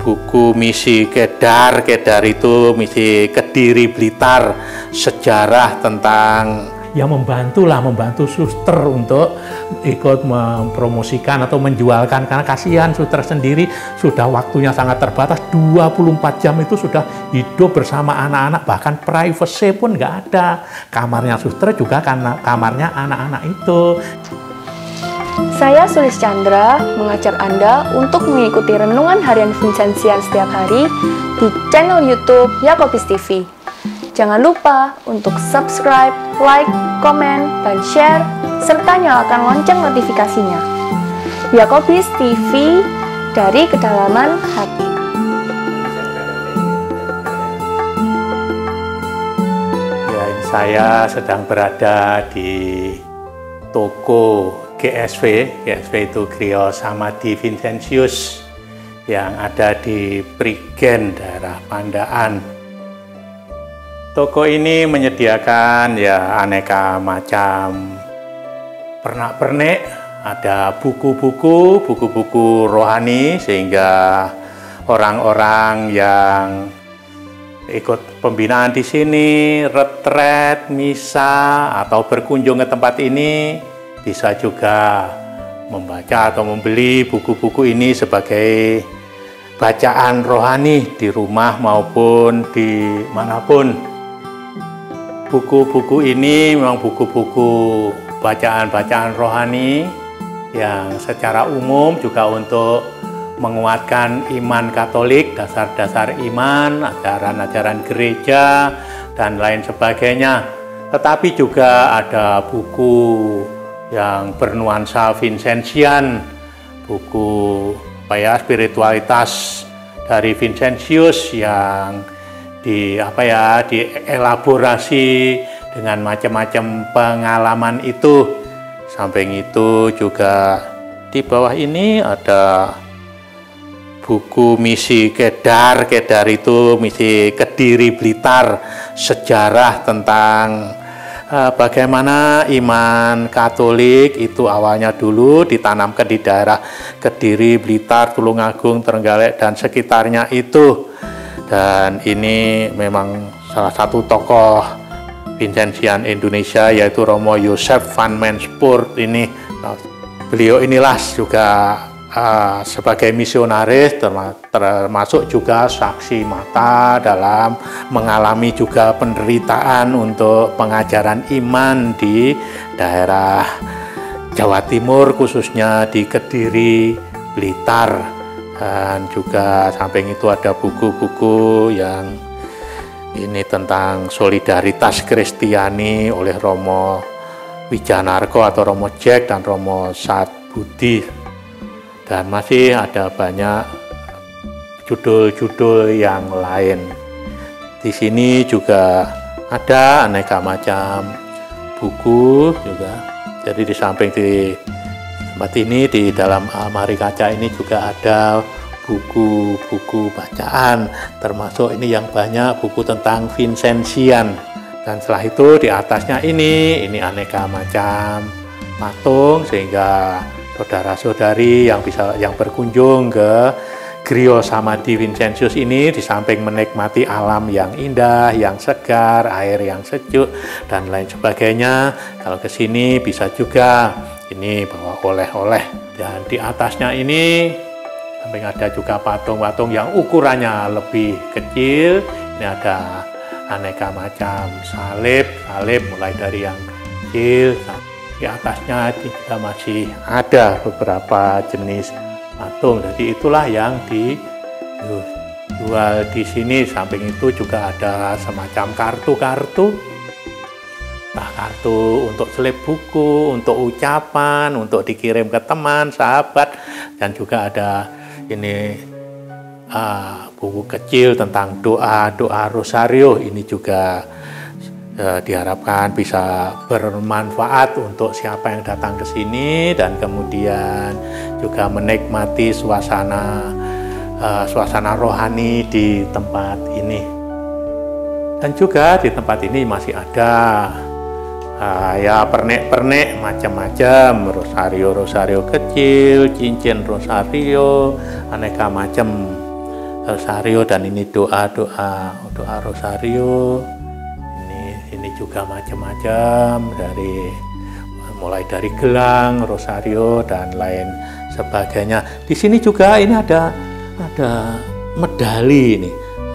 buku misi Kedar. Kedar itu misi Kediri Blitar, sejarah tentang membantu suster untuk ikut mempromosikan atau menjualkan, karena kasihan suster sendiri sudah waktunya sangat terbatas, 24 jam itu sudah hidup bersama anak-anak, bahkan privacy pun nggak ada. Kamarnya suster juga karena kamarnya anak-anak itu. Saya Sulis Chandra mengajak Anda untuk mengikuti renungan harian Vincentian setiap hari di channel YouTube Yakobis TV. Jangan lupa untuk subscribe, like, komen, dan share, serta nyalakan lonceng notifikasinya. Yakobis TV, dari kedalaman hati. Ya, saya sedang berada di toko GSV. GSV itu Griya Samadhi Vincentius yang ada di Prigen, daerah Pandaan. Toko ini menyediakan ya aneka macam pernak-pernik, ada buku-buku rohani, sehingga orang-orang yang ikut pembinaan di sini, retret, misa, atau berkunjung ke tempat ini bisa juga membaca atau membeli buku-buku ini sebagai bacaan rohani di rumah maupun di manapun. Buku-buku ini memang buku-buku bacaan-bacaan rohani yang secara umum juga untuk menguatkan iman Katolik, dasar-dasar iman, ajaran-ajaran gereja, dan lain sebagainya. Tetapi juga ada buku yang bernuansa Vincentian, buku spiritualitas dari Vincentius yang dielaborasi dengan macam-macam pengalaman itu. Samping itu juga di bawah ini ada buku misi Kedar. Kedar itu misi Kediri Blitar, sejarah tentang bagaimana iman Katolik itu awalnya dulu ditanamkan di daerah Kediri, Blitar, Tulungagung, Trenggalek, dan sekitarnya itu. Dan ini memang salah satu tokoh Vincentian Indonesia, yaitu Romo Joseph van Menspoort ini. Beliau inilah juga sebagai misionaris, termasuk juga saksi mata dalam mengalami juga penderitaan untuk pengajaran iman di daerah Jawa Timur, khususnya di Kediri, Blitar. Dan juga samping itu ada buku-buku yang ini tentang solidaritas Kristiani oleh Romo Wijanarko atau Romo Jack dan Romo Sat Budi. Dan masih ada banyak judul-judul yang lain. Di sini juga ada aneka macam buku juga. Jadi di samping di tempat ini, di dalam almari kaca ini juga ada buku-buku bacaan, termasuk ini yang banyak buku tentang Vincentian. Dan setelah itu di atasnya ini aneka macam patung, sehingga saudara-saudari yang berkunjung ke Griya Samadhi Vincentius ini, di samping menikmati alam yang indah, yang segar, air yang sejuk, dan lain sebagainya, kalau ke sini bisa juga ini bawa oleh-oleh. Dan di atasnya ini samping ada juga patung-patung yang ukurannya lebih kecil. Ini ada aneka macam salib mulai dari yang kecil. Di atasnya juga masih ada beberapa jenis patung. Jadi itulah yang dijual di sini. Samping itu juga ada semacam kartu-kartu untuk selip buku, untuk ucapan, untuk dikirim ke teman, sahabat, dan juga ada ini buku kecil tentang doa rosario. Ini juga diharapkan bisa bermanfaat untuk siapa yang datang ke sini, dan kemudian juga menikmati suasana rohani di tempat ini. Dan juga di tempat ini masih ada pernik-pernik macam-macam, rosario kecil, cincin rosario, aneka macam rosario, dan ini doa rosario. Ini juga macam-macam, mulai dari gelang, rosario, dan lain sebagainya. Di sini juga ini ada medali ini,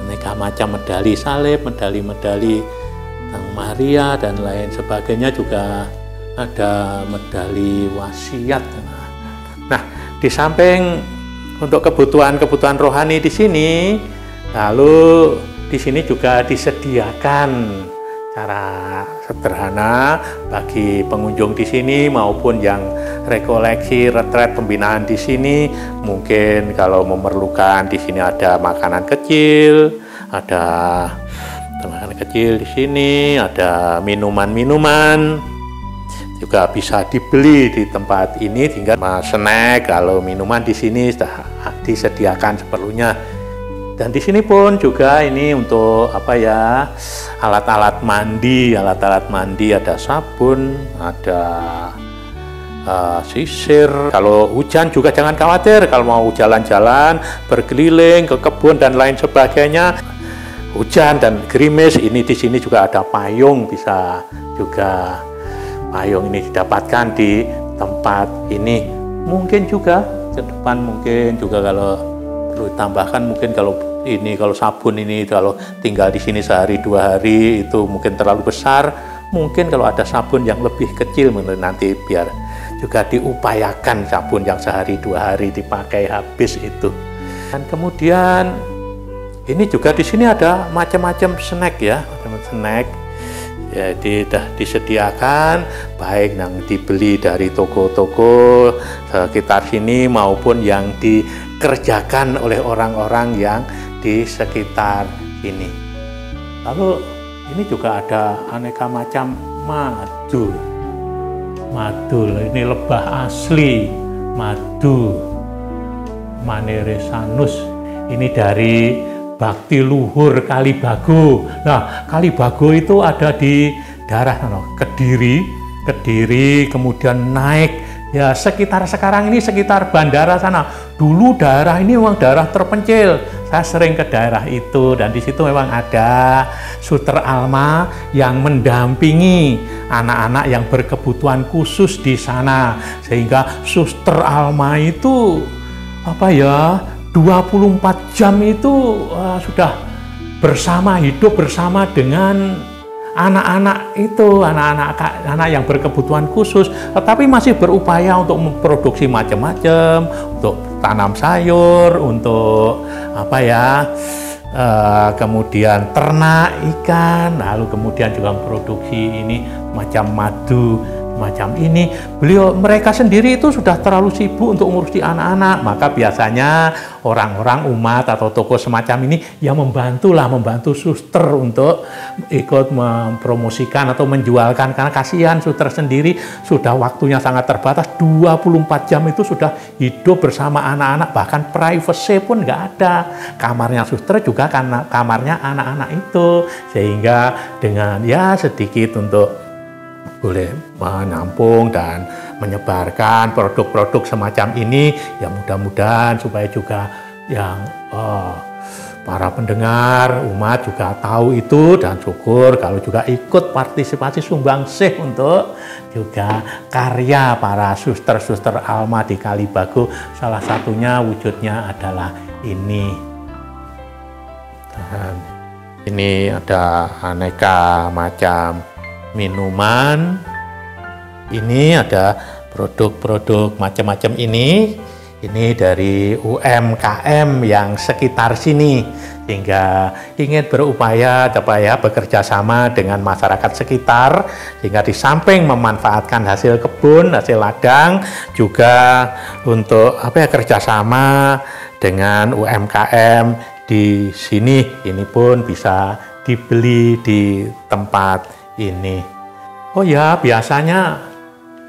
aneka macam medali salib, medali Sang Maria, dan lain sebagainya. Juga ada medali wasiat. Nah, di samping untuk kebutuhan rohani di sini, lalu di sini juga disediakan cara sederhana bagi pengunjung di sini maupun yang rekoleksi retret pembinaan di sini. Mungkin kalau memerlukan, di sini ada makanan kecil, di sini ada minuman juga bisa dibeli di tempat ini, tinggal snack. Kalau minuman di sini sudah disediakan seperlunya. Dan di sini pun juga ini untuk alat-alat mandi, ada sabun, ada sisir. Kalau hujan juga jangan khawatir, kalau mau jalan-jalan, berkeliling ke kebun dan lain sebagainya, hujan dan gerimis, ini di sini juga ada payung, bisa juga payung ini didapatkan di tempat ini. Mungkin juga ke depan, mungkin juga kalau perlu tambahkan, mungkin kalau sabun ini kalau tinggal di sini sehari 2 hari itu mungkin terlalu besar. Mungkin kalau ada sabun yang lebih kecil, nanti biar juga diupayakan sabun yang sehari 2 hari dipakai habis itu. Dan kemudian ini juga di sini ada macam-macam snack ya, Jadi sudah disediakan, baik yang dibeli dari toko-toko sekitar sini maupun yang dikerjakan oleh orang-orang yang di sekitar ini. Lalu ini juga ada aneka macam madu, ini lebah asli madu Maneresanus, ini dari bakti luhur Kalibago. Nah, Kalibago itu ada di daerah Kediri, kemudian naik ya sekitar sekarang ini sekitar bandara sana. Dulu daerah ini memang daerah terpencil. Saya sering ke daerah itu, dan di situ memang ada Suster Alma yang mendampingi anak-anak yang berkebutuhan khusus di sana. Sehingga Suster Alma itu 24 jam itu sudah hidup bersama dengan anak-anak itu, anak yang berkebutuhan khusus, tetapi masih berupaya untuk memproduksi macam-macam, untuk tanam sayur, untuk kemudian ternak ikan, lalu kemudian juga memproduksi ini macam madu macam ini. Mereka sendiri itu sudah terlalu sibuk untuk ngurusi anak-anak, maka biasanya orang-orang umat atau tokoh semacam ini yang membantu suster untuk ikut mempromosikan atau menjualkan, karena kasihan suster sendiri sudah waktunya sangat terbatas, 24 jam itu sudah hidup bersama anak-anak, bahkan privacy pun nggak ada. Kamarnya suster juga karena kamarnya anak-anak itu, sehingga dengan sedikit untuk boleh menampung dan menyebarkan produk-produk semacam ini, ya mudah-mudahan supaya juga yang para pendengar umat juga tahu itu, dan syukur kalau juga ikut partisipasi sumbangsih untuk juga karya para suster-suster Alma di Kalibago. Salah satunya wujudnya adalah ini. Dan ini ada aneka macam minuman. Ini ada produk-produk macam-macam ini dari UMKM yang sekitar sini, sehingga ingin berupaya bekerja sama dengan masyarakat sekitar, sehingga di samping memanfaatkan hasil kebun, hasil ladang, juga untuk kerjasama dengan UMKM di sini. Ini pun bisa dibeli di tempat ini. Oh ya, biasanya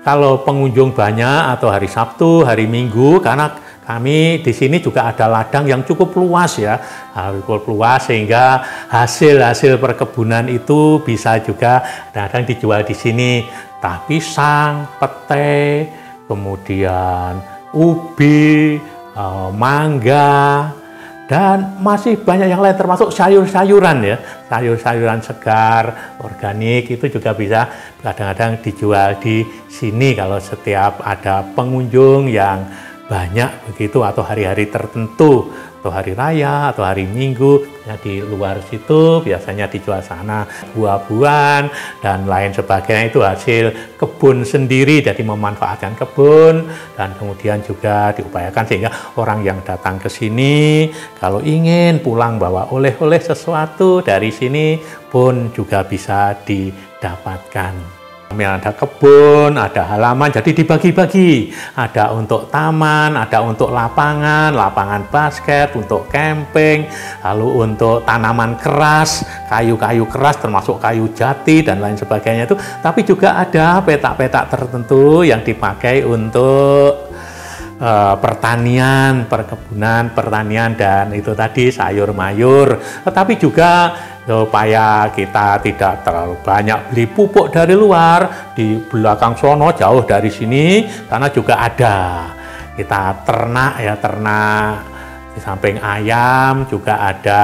kalau pengunjung banyak atau hari Sabtu, hari Minggu, karena kami di sini juga ada ladang yang cukup luas sehingga hasil perkebunan itu bisa juga kadang dijual di sini. Tapi pisang, pete, kemudian ubi, mangga, Dan masih banyak yang lain termasuk sayur-sayuran ya. Sayur-sayuran segar, organik itu juga bisa kadang-kadang dijual di sini kalau setiap ada pengunjung yang banyak begitu atau hari-hari tertentu atau hari raya atau hari Minggu ya, di luar situ biasanya dijual sana buah-buahan dan lain sebagainya itu hasil kebun sendiri, jadi memanfaatkan kebun dan kemudian juga diupayakan sehingga orang yang datang ke sini kalau ingin pulang bawa oleh-oleh sesuatu dari sini pun juga bisa didapatkan. Ada kebun, ada halaman, jadi dibagi-bagi. Ada untuk taman, ada untuk lapangan basket, untuk camping, lalu untuk tanaman keras, kayu-kayu keras termasuk kayu jati dan lain sebagainya itu. Tapi juga ada petak-petak tertentu yang dipakai untuk pertanian, perkebunan, pertanian dan itu tadi sayur-mayur. Tetapi juga supaya kita tidak terlalu banyak beli pupuk dari luar, di belakang sono jauh dari sini karena juga ada kita ternak ya, ternak di samping ayam juga ada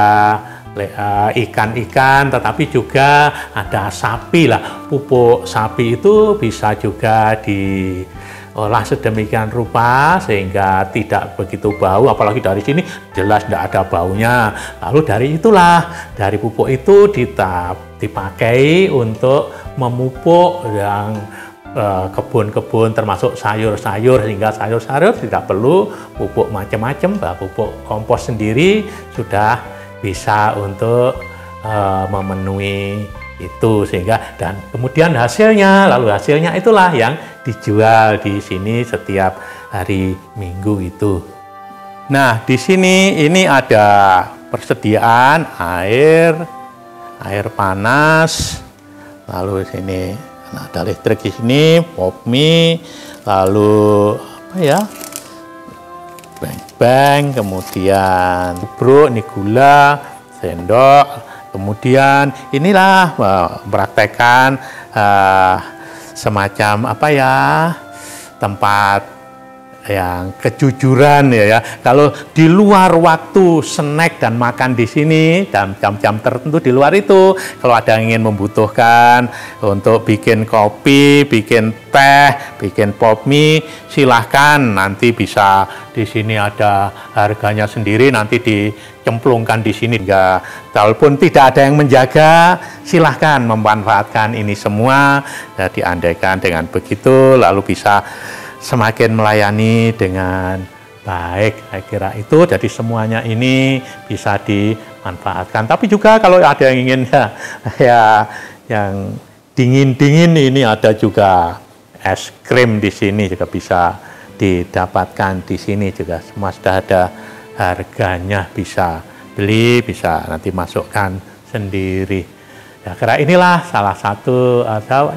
ikan-ikan, tetapi juga ada sapi lah. Pupuk sapi itu bisa juga diolah sedemikian rupa sehingga tidak begitu bau, apalagi dari sini jelas tidak ada baunya. Lalu dari pupuk itu dipakai untuk memupuk yang kebun-kebun termasuk sayur-sayur, sehingga sayur-sayur tidak perlu pupuk macam-macam, pupuk kompos sendiri sudah bisa untuk memenuhi itu sehingga dan kemudian hasilnya itulah yang dijual di sini setiap hari Minggu itu. Nah, di sini ini ada persediaan air panas, lalu sini ada listrik di sini, pop mie, lalu apa ya? Beng, kemudian tubruk, ini gula, sendok, kemudian inilah mempraktekkan semacam apa ya, tempat yang kejujuran ya. Kalau di luar waktu snack dan makan di sini dan jam-jam tertentu di luar itu, kalau ada yang ingin membutuhkan untuk bikin kopi, bikin teh, bikin pop mie, silahkan nanti bisa di sini ada harganya sendiri nanti dicemplungkan di sini. Walaupun tidak ada yang menjaga, silahkan memanfaatkan ini semua. Jadi andaikan dengan begitu lalu bisa semakin melayani dengan baik, saya kira itu. Jadi semuanya ini bisa dimanfaatkan. Tapi juga kalau ada yang ingin ya yang dingin-dingin ini ada juga es krim di sini juga bisa didapatkan di sini juga. Semua sudah ada harganya, bisa beli, bisa nanti masukkan sendiri. Ya, kira inilah salah satu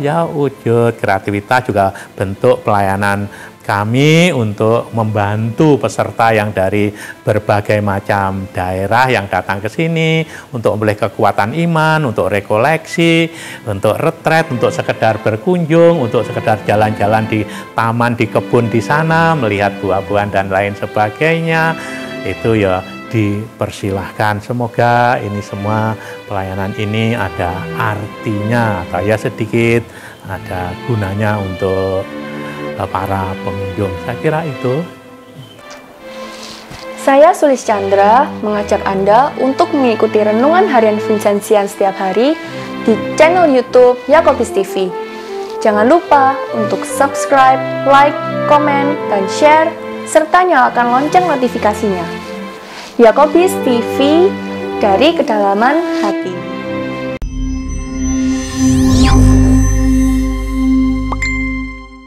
ya wujud kreativitas juga bentuk pelayanan kami untuk membantu peserta yang dari berbagai macam daerah yang datang ke sini untuk memperoleh kekuatan iman, untuk rekoleksi, untuk retret, untuk sekedar berkunjung, untuk sekedar jalan-jalan di taman, di kebun di sana, melihat buah-buahan dan lain sebagainya. Itu ya dipersilahkan. Semoga ini semua pelayanan ini ada artinya atau ya sedikit ada gunanya untuk para pengunjung. Saya kira itu. Saya Sulis Chandra mengajak Anda untuk mengikuti renungan harian Vincenzian setiap hari di channel YouTube Yakobis TV. Jangan lupa untuk subscribe, like, komen, dan share, serta nyalakan lonceng notifikasinya. Yakobis TV, dari kedalaman hati.